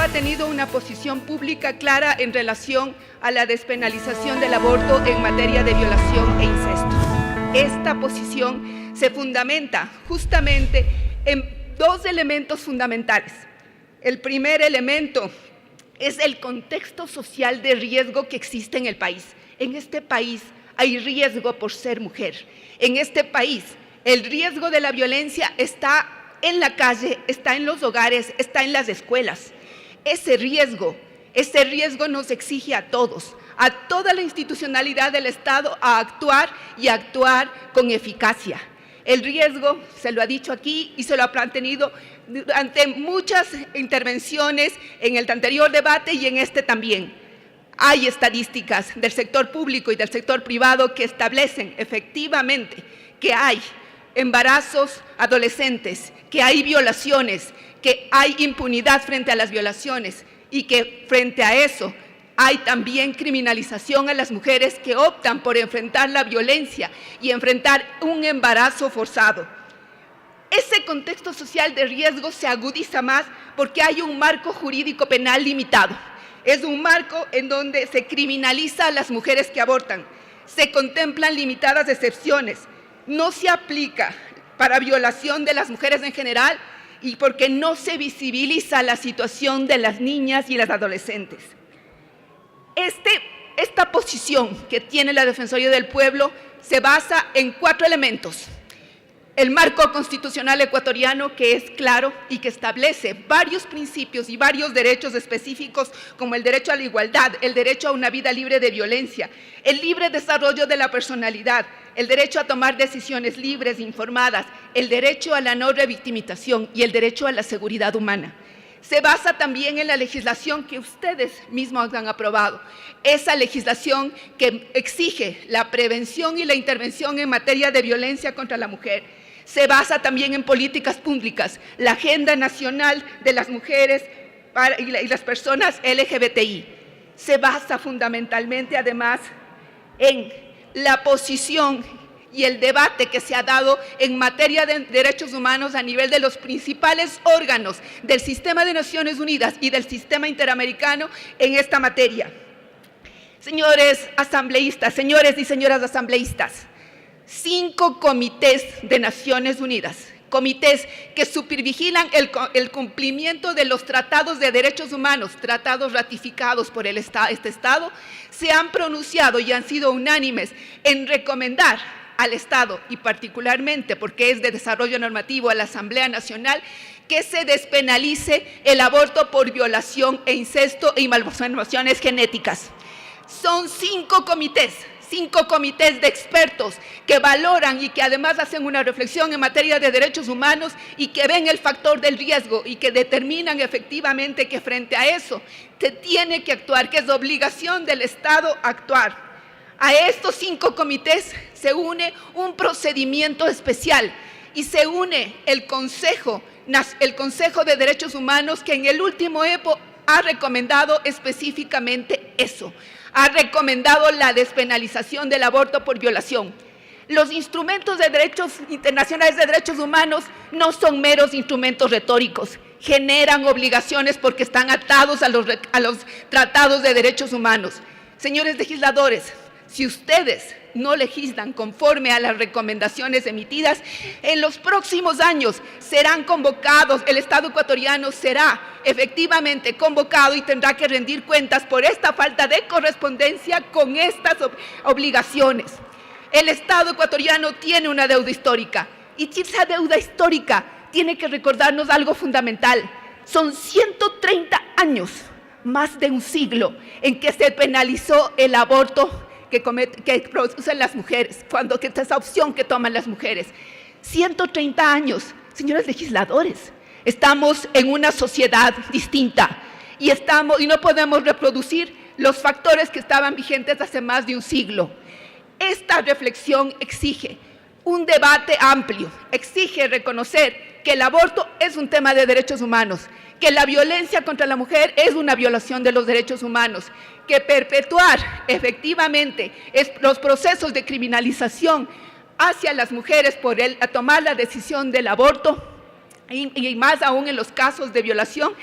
ha tenido una posición pública clara en relación a la despenalización del aborto en materia de violación e incesto. Esta posición se fundamenta justamente en dos elementos fundamentales. El primer elemento es el contexto social de riesgo que existe en el país. En este país hay riesgo por ser mujer. En este país el riesgo de la violencia está en la calle, está en los hogares, está en las escuelas. Ese riesgo nos exige a todos, a toda la institucionalidad del Estado, a actuar y actuar con eficacia. El riesgo, se lo ha dicho aquí y se lo ha mantenido durante muchas intervenciones en el anterior debate y en este también. Hay estadísticas del sector público y del sector privado que establecen efectivamente que hay embarazos adolescentes, que hay violaciones, que hay impunidad frente a las violaciones y que frente a eso hay también criminalización a las mujeres que optan por enfrentar la violencia y enfrentar un embarazo forzado. Ese contexto social de riesgo se agudiza más porque hay un marco jurídico penal limitado. Es un marco en donde se criminaliza a las mujeres que abortan, se contemplan limitadas excepciones, no se aplica para violación de las mujeres en general y porque no se visibiliza la situación de las niñas y las adolescentes. Esta posición que tiene la Defensoría del Pueblo se basa en 4 elementos. El marco constitucional ecuatoriano, que es claro y que establece varios principios y varios derechos específicos, como el derecho a la igualdad, el derecho a una vida libre de violencia, el libre desarrollo de la personalidad, el derecho a tomar decisiones libres e informadas, el derecho a la no revictimización y el derecho a la seguridad humana. Se basa también en la legislación que ustedes mismos han aprobado, esa legislación que exige la prevención y la intervención en materia de violencia contra la mujer. Se basa también en políticas públicas, la Agenda Nacional de las Mujeres y las personas LGBTI. Se basa fundamentalmente, además, en la posición y el debate que se ha dado en materia de derechos humanos a nivel de los principales órganos del sistema de Naciones Unidas y del sistema interamericano en esta materia. Señores asambleístas, señores y señoras asambleístas, 5 comités de Naciones Unidas, comités que supervigilan el cumplimiento de los tratados de derechos humanos, tratados ratificados por este Estado, se han pronunciado y han sido unánimes en recomendar al Estado, y particularmente porque es de desarrollo normativo a la Asamblea Nacional, que se despenalice el aborto por violación e incesto y malformaciones genéticas. Son 5 comités de expertos que valoran y que además hacen una reflexión en materia de derechos humanos y que ven el factor del riesgo y que determinan efectivamente que frente a eso se tiene que actuar, que es obligación del Estado actuar. A estos 5 comités se une un procedimiento especial y se une el Consejo de Derechos Humanos, que en el último EPO ha recomendado específicamente eso. Ha recomendado la despenalización del aborto por violación. Los instrumentos de derechos internacionales de derechos humanos no son meros instrumentos retóricos, generan obligaciones porque están atados a los tratados de derechos humanos. Señores legisladores, si ustedes no legislan conforme a las recomendaciones emitidas, en los próximos años serán convocados, el Estado ecuatoriano será efectivamente convocado y tendrá que rendir cuentas por esta falta de correspondencia con estas obligaciones. El Estado ecuatoriano tiene una deuda histórica y esa deuda histórica tiene que recordarnos algo fundamental. Son 130 años, más de un siglo, en que se penalizó el aborto que producen las mujeres, que es esa opción que toman las mujeres. 130 años, señores legisladores, estamos en una sociedad distinta y no podemos reproducir los factores que estaban vigentes hace más de un siglo. Esta reflexión exige un debate amplio, exige reconocer que el aborto es un tema de derechos humanos, que la violencia contra la mujer es una violación de los derechos humanos, que perpetuar efectivamente los procesos de criminalización hacia las mujeres por tomar la decisión del aborto y más aún en los casos de violación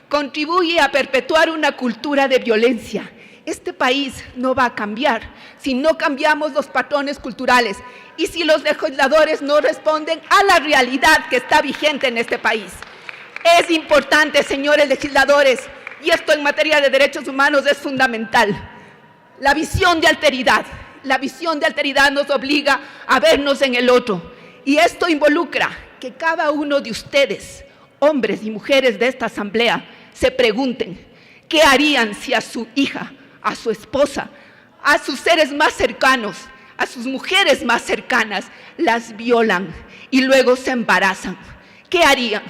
contribuye a perpetuar una cultura de violencia. Este país no va a cambiar si no cambiamos los patrones culturales y si los legisladores no responden a la realidad que está vigente en este país. Es importante, señores legisladores, y esto en materia de derechos humanos es fundamental, la visión de alteridad. La visión de alteridad nos obliga a vernos en el otro, y esto involucra que cada uno de ustedes, hombres y mujeres de esta asamblea, se pregunten qué harían si a su hija, a su esposa, a sus seres más cercanos, a sus mujeres más cercanas, las violan y luego se embarazan. ¿Qué harían?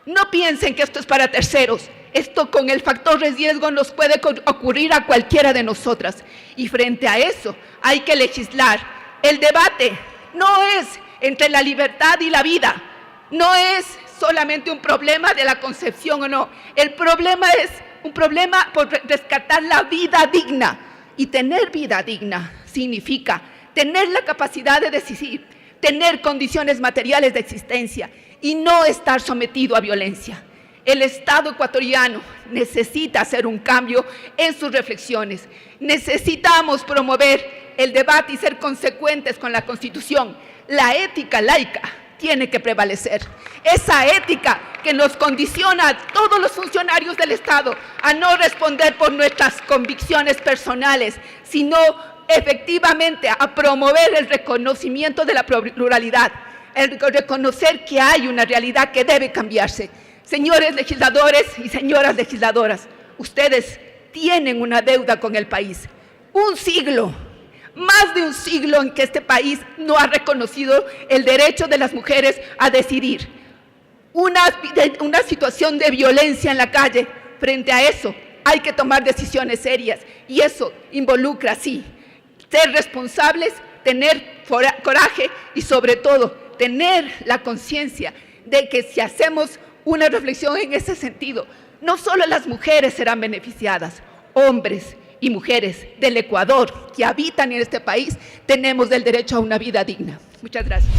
No piensen que esto es para terceros. Esto con el factor riesgo nos puede ocurrir a cualquiera de nosotras. Y frente a eso hay que legislar. El debate no es entre la libertad y la vida. No es solamente un problema de la concepción o no. El problema es un problema por rescatar la vida digna. Y tener vida digna significa tener la capacidad de decidir, tener condiciones materiales de existencia y no estar sometido a violencia. El Estado ecuatoriano necesita hacer un cambio en sus reflexiones. Necesitamos promover el debate y ser consecuentes con la Constitución. La ética laica tiene que prevalecer. Esa ética que nos condiciona a todos los funcionarios del Estado a no responder por nuestras convicciones personales, sino efectivamente a promover el reconocimiento de la pluralidad, el reconocer que hay una realidad que debe cambiarse. Señores legisladores y señoras legisladoras, ustedes tienen una deuda con el país. Un siglo, más de un siglo en que este país no ha reconocido el derecho de las mujeres a decidir. Una situación de violencia en la calle. Frente a eso hay que tomar decisiones serias y eso involucra, sí, ser responsables, tener coraje y sobre todo tener la conciencia de que si hacemos una reflexión en ese sentido, no solo las mujeres serán beneficiadas, hombres y mujeres del Ecuador que habitan en este país tenemos el derecho a una vida digna. Muchas gracias.